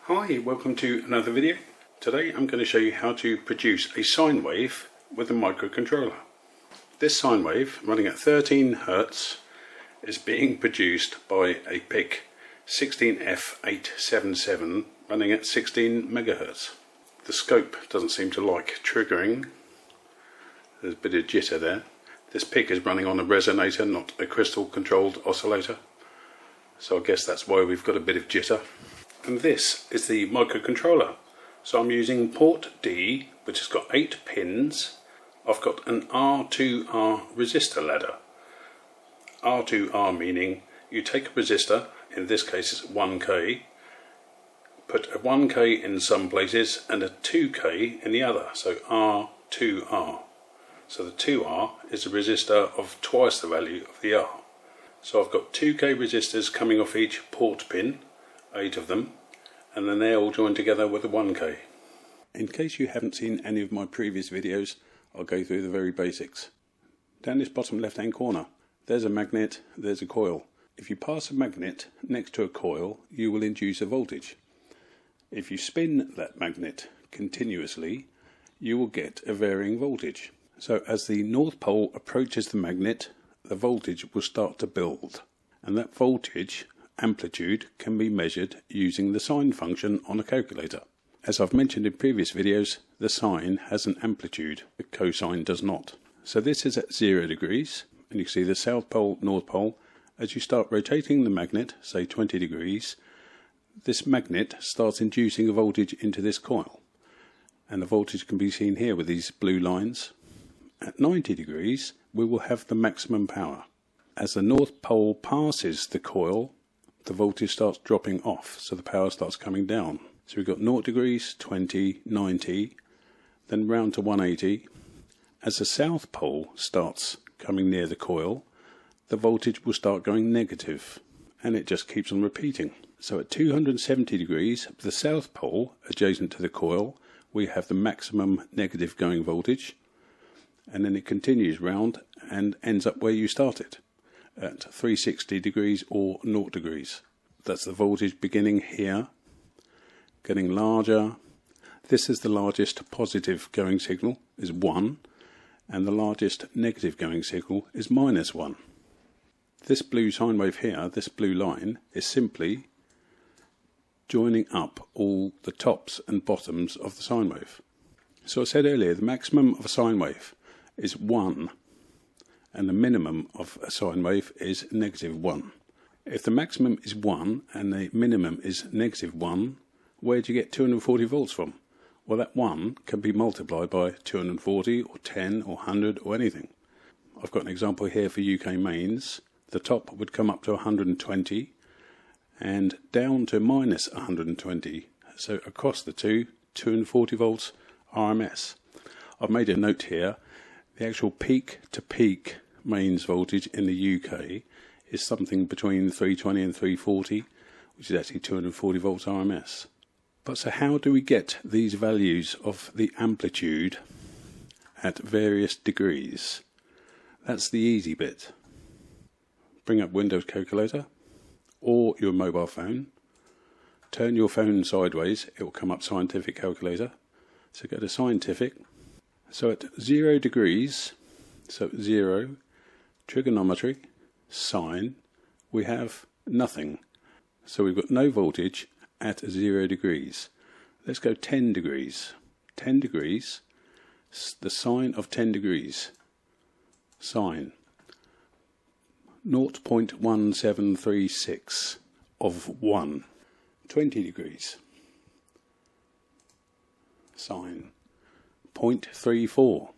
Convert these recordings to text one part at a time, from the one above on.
Hi, welcome to another video. Today I'm going to show you how to produce a sine wave with a microcontroller. This sine wave, running at 13 Hz, is being produced by a PIC 16F877 running at 16 MHz. The scope doesn't seem to like triggering. There's a bit of jitter there. This PIC is running on a resonator, not a crystal controlled oscillator. So I guess that's why we've got a bit of jitter. And this is the microcontroller. So I'm using port D, which has got 8 pins. I've got an R2R resistor ladder. R2R meaning you take a resistor, in this case it's 1K, put a 1K in some places and a 2K in the other, so R2R. So the 2R is a resistor of twice the value of the R. So I've got 2K resistors coming off each port pin, 8 of them, and then they're all joined together with a 1K. In case you haven't seen any of my previous videos, I'll go through the very basics. Down this bottom left hand corner, there's a magnet, there's a coil. If you pass a magnet next to a coil, you will induce a voltage. If you spin that magnet continuously, you will get a varying voltage. So as the North Pole approaches the magnet, the voltage will start to build, and that voltage amplitude can be measured using the sine function on a calculator. As I've mentioned in previous videos, the sine has an amplitude, the cosine does not. So this is at 0 degrees, and you can see the South Pole, North Pole. As you start rotating the magnet, say 20 degrees, this magnet starts inducing a voltage into this coil, and the voltage can be seen here with these blue lines. At 90 degrees, we will have the maximum power. As the North Pole passes the coil, the voltage starts dropping off, so the power starts coming down. So we've got 0 degrees, 20, 90, then round to 180. As the South Pole starts coming near the coil, the voltage will start going negative, and it just keeps on repeating. So at 270 degrees, the South Pole adjacent to the coil, we have the maximum negative going voltage, and then it continues round and ends up where you started, at 360 degrees or 0 degrees. That's the voltage beginning here, getting larger. This is the largest positive going signal, is 1, and the largest negative going signal is -1. This blue sine wave here, this blue line, is simply joining up all the tops and bottoms of the sine wave. So I said earlier, the maximum of a sine wave is 1, and the minimum of a sine wave is -1. If the maximum is 1 and the minimum is -1, where do you get 240 volts from? Well, that 1 can be multiplied by 240 or 10 or 100 or anything. I've got an example here for UK mains. The top would come up to 120 and down to -120. So across the two, 240 volts RMS. I've made a note here. The actual peak to peak mains voltage in the UK is something between 320 and 340, which is actually 240 volts RMS. But so how do we get these values of the amplitude at various degrees? That's the easy bit. Bring up Windows Calculator or your mobile phone. Turn your phone sideways, it will come up Scientific Calculator. So go to Scientific. So at 0 degrees, so 0, trigonometry, sine, we have nothing. So we've got no voltage at 0 degrees. Let's go 10 degrees. 10 degrees, the sine of 10 degrees, sine, 0.1736 of 1. 20 degrees, sine, 0.34.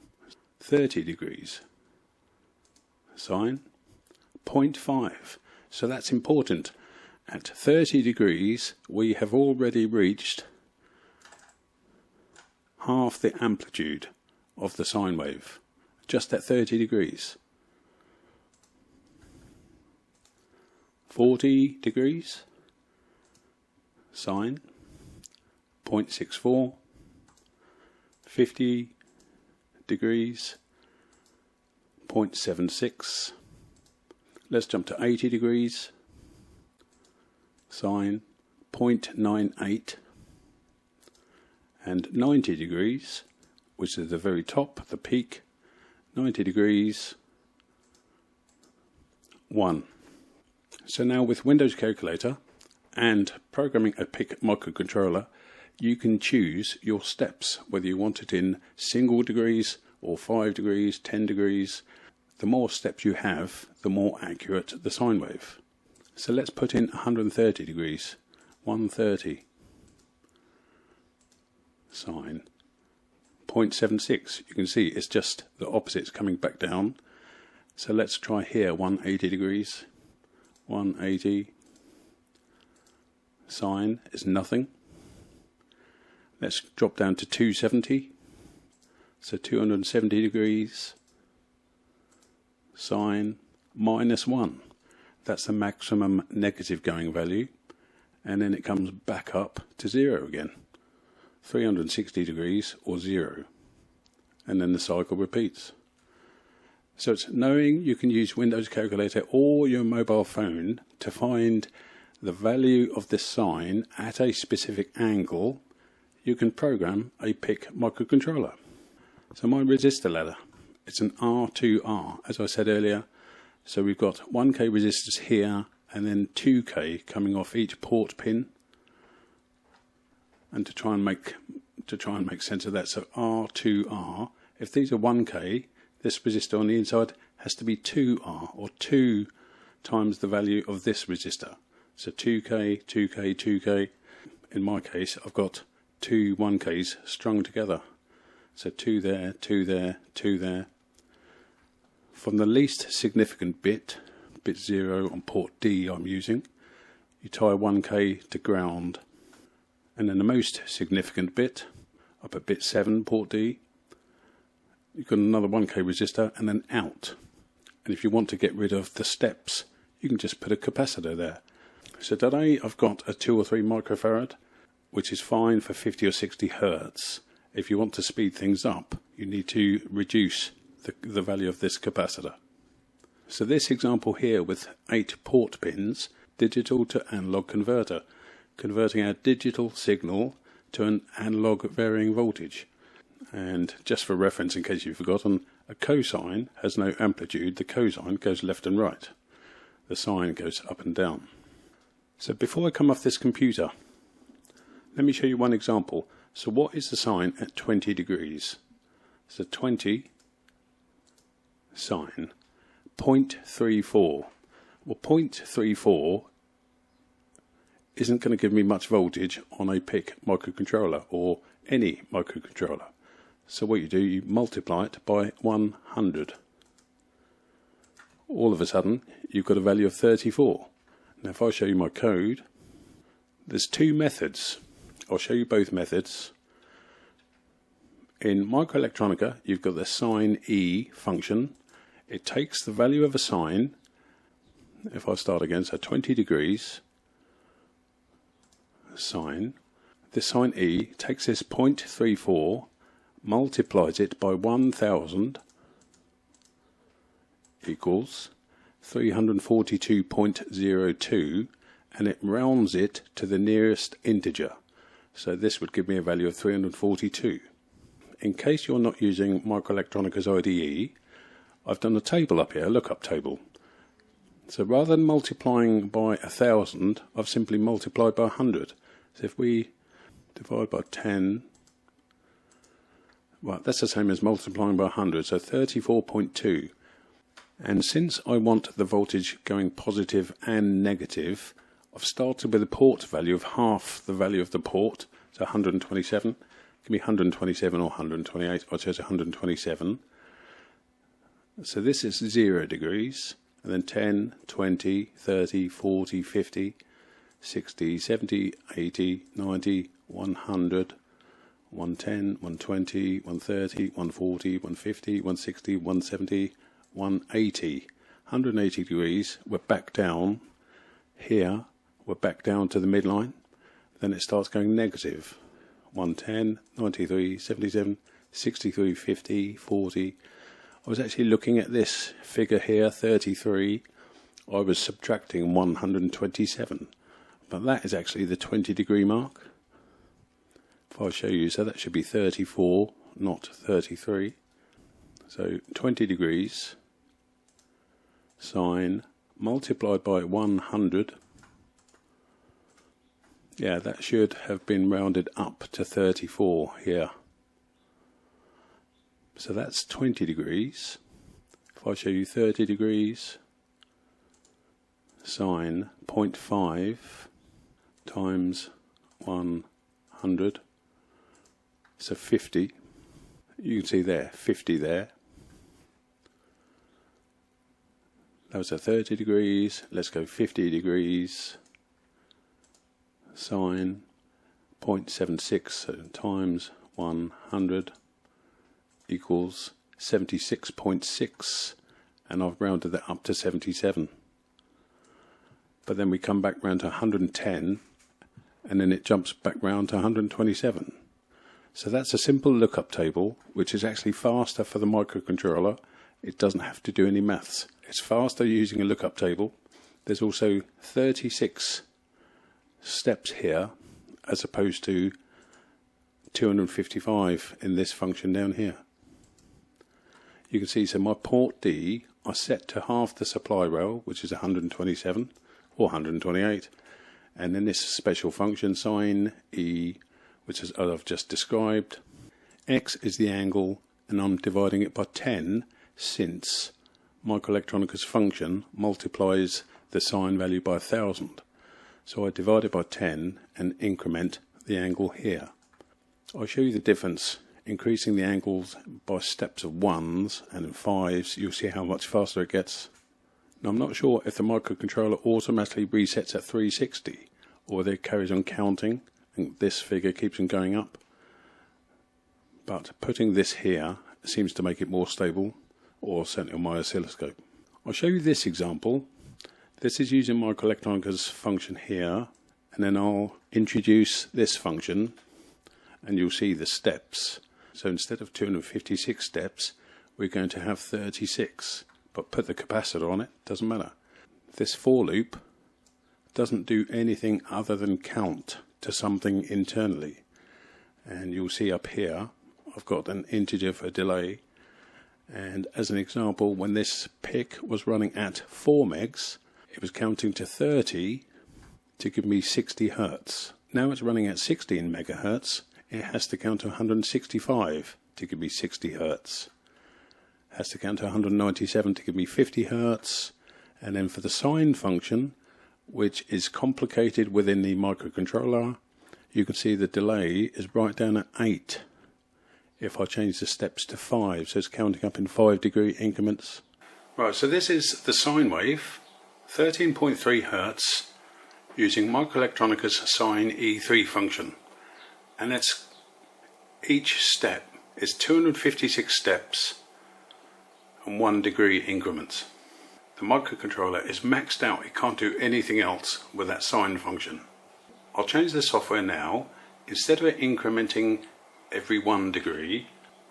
30 degrees, sine, 0.5. So that's important. At 30 degrees, we have already reached half the amplitude of the sine wave, just at 30 degrees. 40 degrees, sine, 0.64. 50 degrees, 0.76. Let's jump to 80 degrees, sine, 0.98. and 90 degrees, which is the very top, the peak, 90 degrees, 1. So now with Windows Calculator and programming a PIC microcontroller, you can choose your steps, whether you want it in single degrees or 5 degrees, 10 degrees. The more steps you have, the more accurate the sine wave. So let's put in 130 degrees, 130 sine, 0.76. You can see it's just the opposite, it's coming back down. So let's try here, 180 degrees, 180 sine is nothing. Let's drop down to 270, so 270 degrees sine, -1. That's the maximum negative going value, and then it comes back up to 0 again, 360 degrees or 0, and then the cycle repeats. So it's knowing you can use Windows Calculator or your mobile phone to find the value of this sine at a specific angle. You can program a PIC microcontroller. So my resistor ladder, it's an R2R, as I said earlier. So we've got 1K resistors here and then 2K coming off each port pin. And to try and make sense of that, so R2R, if these are 1K, this resistor on the inside has to be 2R, or 2 times the value of this resistor. So 2K, 2K, 2K. In my case, I've got 2 1Ks strung together. So 2 there, 2 there, 2 there. From the least significant bit 0 on port D I'm using, you tie 1K to ground. And then the most significant bit, up at bit 7, port D, you've got another 1K resistor and then out. And if you want to get rid of the steps, you can just put a capacitor there. So today I've got a 2 or 3 microfarad, which is fine for 50 or 60 hertz. If you want to speed things up, you need to reduce the value of this capacitor. So this example here with 8 port pins, digital to analog converter, converting our digital signal to an analog varying voltage. And just for reference, in case you've forgotten, a cosine has no amplitude. The cosine goes left and right. The sine goes up and down. So before I come off this computer, let me show you one example. So what is the sine at 20 degrees? So 20 sine, 0.34. Well, 0.34 isn't going to give me much voltage on a PIC microcontroller or any microcontroller. So what you do, you multiply it by 100. All of a sudden, you've got a value of 34. Now if I show you my code, there's 2 methods. I'll show you both methods. In microelectronica, you've got the sine E function. It takes the value of a sine. If I start again, so 20 degrees sine. This sine E takes this 0.34, multiplies it by 1000 equals 342.02, and it rounds it to the nearest integer. So this would give me a value of 342. In case you're not using Microelectronica's IDE, I've done a table up here, a lookup table. So rather than multiplying by 1000, I've simply multiplied by 100. So if we divide by 10, well, that's the same as multiplying by 100, so 34.2. And since I want the voltage going positive and negative, I've started with a port value of half the value of the port, so 127. Give me 127 or 128, I chose 127. So this is 0 degrees, and then 10, 20, 30, 40, 50, 60, 70, 80, 90, 100, 110, 120, 130, 140, 150, 160, 170, 180. 180 degrees, we're back down here, we're back down to the midline, then it starts going negative. 110, 93, 77, 63, 50, 40. I was actually looking at this figure here, 33. I was subtracting 127, but that is actually the 20 degree mark. If I show you, so that should be 34, not 33. So 20 degrees sine multiplied by 100. Yeah, that should have been rounded up to 34 here. So that's 20 degrees. If I show you 30 degrees sine 0.5 times 100, so 50. You can see there, 50 there. That was a 30 degrees. Let's go 50 degrees sine 0.76 so times 100 equals 76.6, and I've rounded that up to 77. But then we come back round to 110, and then it jumps back round to 127. So that's a simple lookup table, which is actually faster for the microcontroller. It doesn't have to do any maths. It's faster using a lookup table. There's also 36 steps here, as opposed to 255 in this function down here. You can see, so my port D I set to half the supply rail, which is 127 or 128, and then this special function sine E, which is as I've just described. X is the angle, and I'm dividing it by 10 since microelectronica's function multiplies the sine value by 1000. So I divide it by 10 and increment the angle here. I'll show you the difference. Increasing the angles by steps of 1s and 5s, you'll see how much faster it gets. Now, I'm not sure if the microcontroller automatically resets at 360 or whether it carries on counting and this figure keeps on going up. But putting this here seems to make it more stable, or certainly on my oscilloscope. I'll show you this example. This is using microelectronica's function here, and then I'll introduce this function and you'll see the steps. So instead of 256 steps, we're going to have 36, but put the capacitor on it, doesn't matter. This for loop doesn't do anything other than count to something internally. And you'll see up here, I've got an integer for delay. And as an example, when this PIC was running at 4 megs, it was counting to 30 to give me 60 Hertz. Now it's running at 16 megahertz. It has to count to 165 to give me 60 Hertz. It has to count to 197 to give me 50 Hertz. And then for the sine function, which is complicated within the microcontroller, you can see the delay is right down at 8. If I change the steps to 5, so it's counting up in 5-degree increments. Right, so this is the sine wave, 13.3 Hertz, using microelectronica's sine E3 function. And it's each step is 256 steps and 1-degree increments. The microcontroller is maxed out. It can't do anything else with that sine function. I'll change the software now. Instead of it incrementing every 1 degree,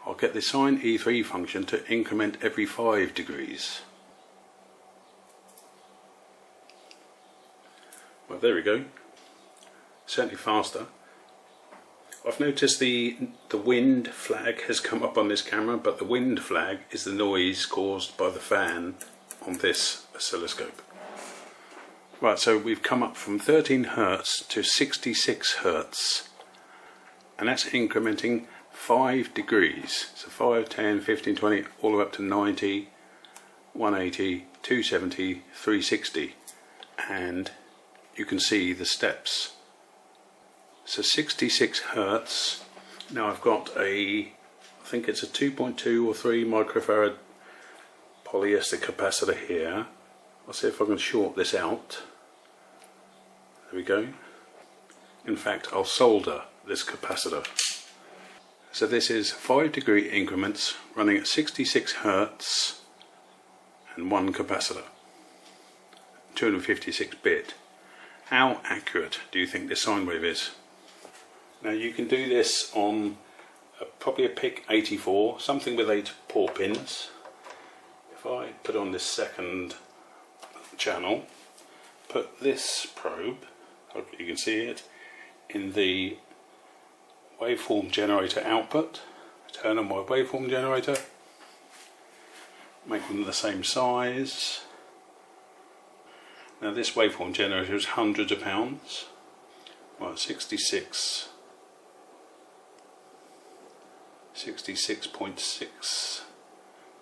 I'll get the sine E3 function to increment every 5 degrees. Well, there we go. Certainly faster. I've noticed the wind flag has come up on this camera, but the wind flag is the noise caused by the fan on this oscilloscope. Right, so we've come up from 13 Hertz to 66 Hertz, and that's incrementing 5 degrees. So 5, 10, 15, 20, all the way up to 90, 180, 270, 360, and you can see the steps. So 66 Hertz. Now I've got I think it's a 2.2 or 3 microfarad polyester capacitor here. I'll see if I can short this out. There we go. In fact, I'll solder this capacitor. So this is 5-degree increments running at 66 Hertz and 1 capacitor, 256 bit. How accurate do you think this sine wave is? Now you can do this on probably a PIC 84, something with 8 port pins. If I put on this second channel, put this probe, hopefully you can see it, in the waveform generator output, turn on my waveform generator, make them the same size. Now this waveform generator is hundreds of pounds. Right, 66, 66.6,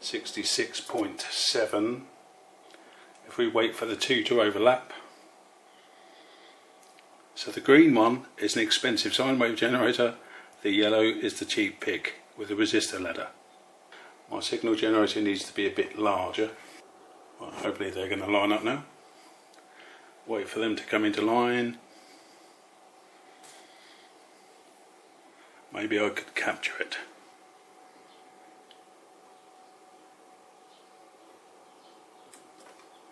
66.7. If we wait for the two to overlap. So the green one is an expensive sine wave generator, the yellow is the cheap pick with a resistor ladder. My signal generator needs to be a bit larger. Well, hopefully they're going to line up now. Wait for them to come into line. Maybe I could capture it.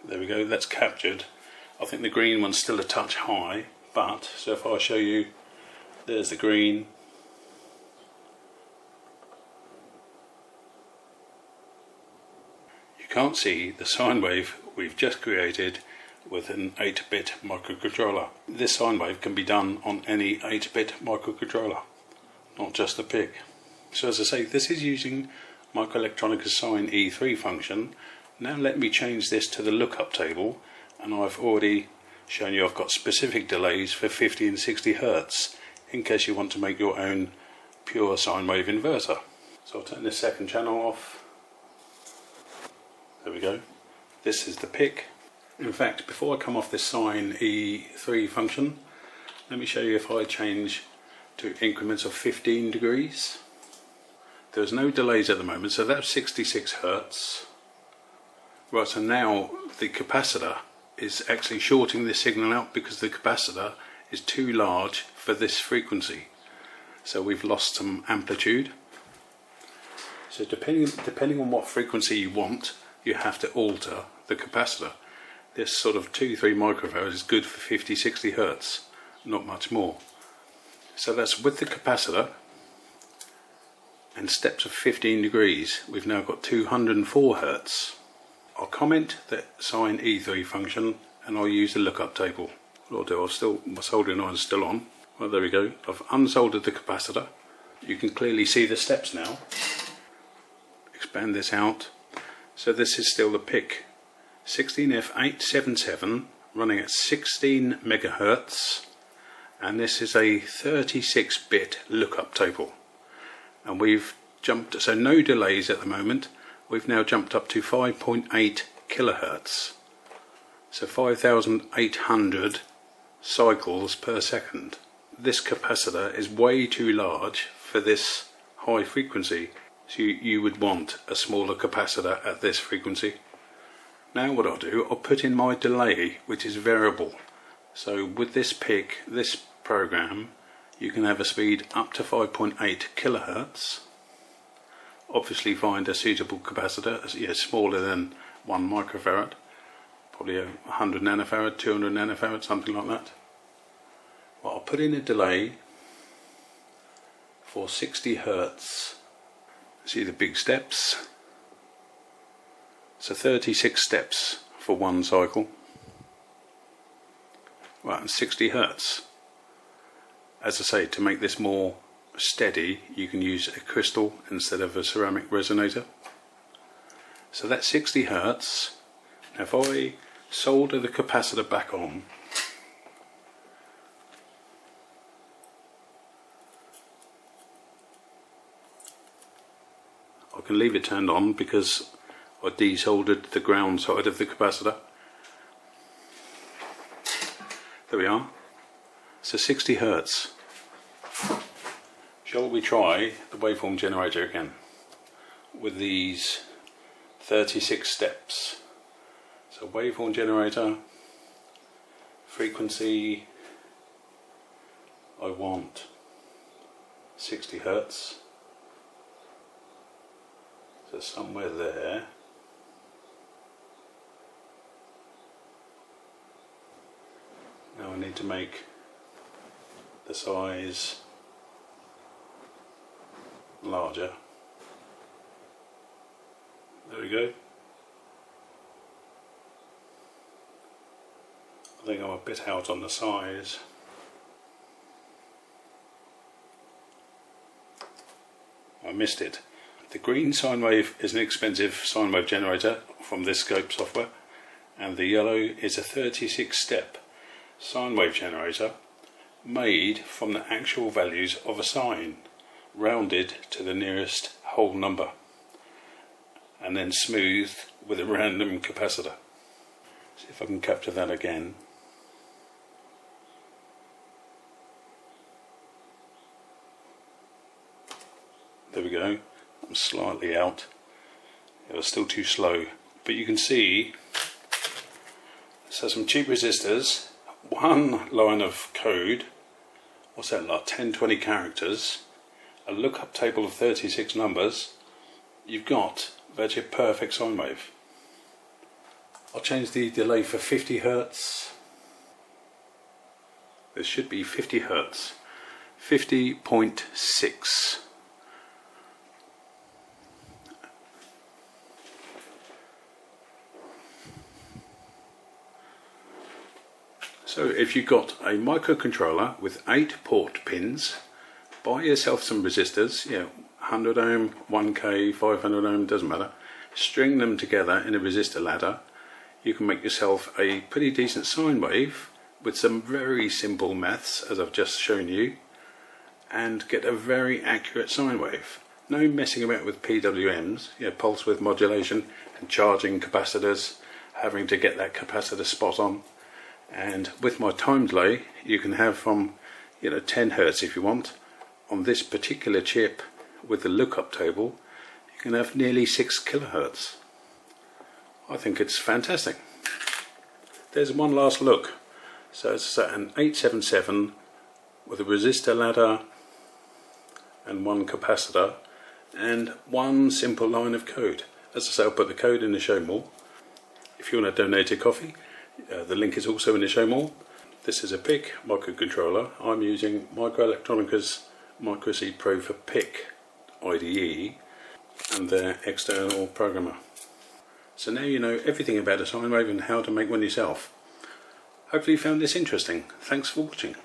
There we go, that's captured. I think the green one's still a touch high, but, so if I show you, there's the green. You can't see the sine wave we've just created with an 8-bit microcontroller. This sine wave can be done on any 8-bit microcontroller, not just the PIC. So as I say, this is using Microelectronica's sine E3 function. Now let me change this to the lookup table, and I've already shown you I've got specific delays for 50 and 60 Hertz in case you want to make your own pure sine wave inverter. So I'll turn this second channel off. There we go. This is the PIC. In fact, before I come off this sine E3 function, let me show you if I change to increments of 15 degrees. There's no delays at the moment, so that's 66 Hertz. Right, so now the capacitor is actually shorting this signal out because the capacitor is too large for this frequency. So we've lost some amplitude. So depending on what frequency you want, you have to alter the capacitor. This sort of 2-3 microfarad is good for 50-60 Hertz, not much more. So that's with the capacitor and steps of 15 degrees. We've now got 204 Hertz. I'll comment the sine E3 function and I'll use the lookup table. What I'll do, my soldering iron's still on. Well, there we go. I've unsoldered the capacitor. You can clearly see the steps now. Expand this out. So this is still the PIC 16F877 running at 16 megahertz, and this is a 36-bit lookup table. And we've jumped, so no delays at the moment. We've now jumped up to 5.8 kilohertz, so 5,800 cycles per second. This capacitor is way too large for this high frequency, so you would want a smaller capacitor at this frequency. Now what I'll do, I'll put in my delay, which is variable. So with this PIC, this program, you can have a speed up to 5.8 kilohertz. Obviously find a suitable capacitor, smaller than 1 microfarad, probably 100 nanofarad, 200 nanofarad, something like that. Well, I'll put in a delay for 60 Hertz. See the big steps? So 36 steps for one cycle. Right, and 60 Hertz. As I say, to make this more steady, you can use a crystal instead of a ceramic resonator. So that's 60 Hertz. Now if I solder the capacitor back on, I can leave it turned on because I desoldered the ground side of the capacitor. There we are. So 60 Hertz. Shall we try the waveform generator again with these 36 steps? So waveform generator, frequency, I want 60 Hertz. So somewhere there. Now I need to make the size larger. There we go. I think I'm a bit out on the size. I missed it. The green Sinewave is an expensive Sinewave generator from this scope software, and the yellow is a 36-step Sinewave generator made from the actual values of a sine, rounded to the nearest whole number, and then smoothed with a random capacitor. See if I can capture that again. There we go. I'm slightly out. It was still too slow, but you can see so some cheap resistors, one line of code, what's that, like 10-20 characters, a lookup table of 36 numbers. You've got virtually a perfect sine wave. I'll change the delay for 50 Hertz. This should be 50 Hertz. 50.6. So if you've got a microcontroller with 8 port pins, buy yourself some resistors, 100 ohm, 1K, 500 ohm, doesn't matter. String them together in a resistor ladder. You can make yourself a pretty decent sine wave with some very simple maths, as I've just shown you, and get a very accurate sine wave. No messing about with PWMs, pulse width modulation and charging capacitors, having to get that capacitor spot on. And with my time delay, you can have from 10 Hertz if you want. On this particular chip with the lookup table, you can have nearly 6 kilohertz. I think it's fantastic. There's one last look. So it's an 877 with a resistor ladder and one capacitor and one simple line of code. As I say, I'll put the code in the show more. If you want to donate a coffee, the link is also in the show more. This is a PIC microcontroller. I'm using Microelectronica's MicroC Pro for PIC IDE and their external programmer. So now you know everything about a sine wave and how to make one yourself. Hopefully you found this interesting. Thanks for watching.